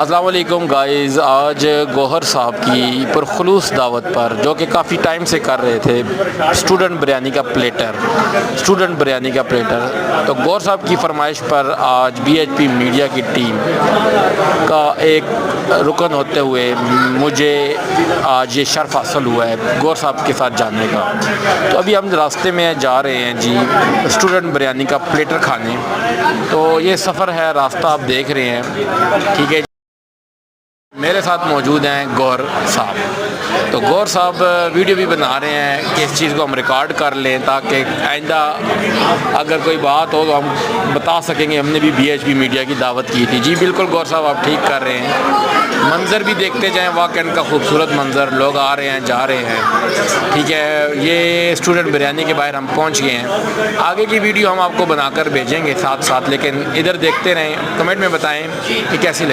अस्सलाम वालेकुम गाइज़। आज गौहर साहब की पुरखुलूस दावत पर, जो कि काफ़ी टाइम से कर रहे थे, स्टूडेंट बिरयानी का प्लेटर। तो गौहर साहब की फरमाइश पर आज BHP मीडिया की टीम का एक रुकन होते हुए मुझे आज ये शर्फ हासिल हुआ है गौहर साहब के साथ जानने का। तो अभी हम रास्ते में जा रहे हैं जी स्टूडेंट बिरयानी का प्लेटर खाने। तो ये सफ़र है, रास्ता आप देख रहे हैं, ठीक है। मेरे साथ मौजूद हैं गौहर साहब। तो गौहर साहब वीडियो भी बना रहे हैं कि इस चीज़ को हम रिकॉर्ड कर लें, ताकि आइंदा अगर कोई बात हो तो हम बता सकेंगे हमने भी BHP मीडिया की दावत की थी। जी बिल्कुल गौहर साहब, आप ठीक कर रहे हैं। मंज़र भी देखते जाएं, वाकई का खूबसूरत मंज़र, लोग आ रहे हैं जा रहे हैं, ठीक है। ये स्टूडेंट बिरयानी के बाहर हम पहुँच गए हैं। आगे की वीडियो हम आपको बनाकर भेजेंगे साथ साथ, लेकिन इधर देखते रहें, कमेंट में बताएँ कि कैसी लगी।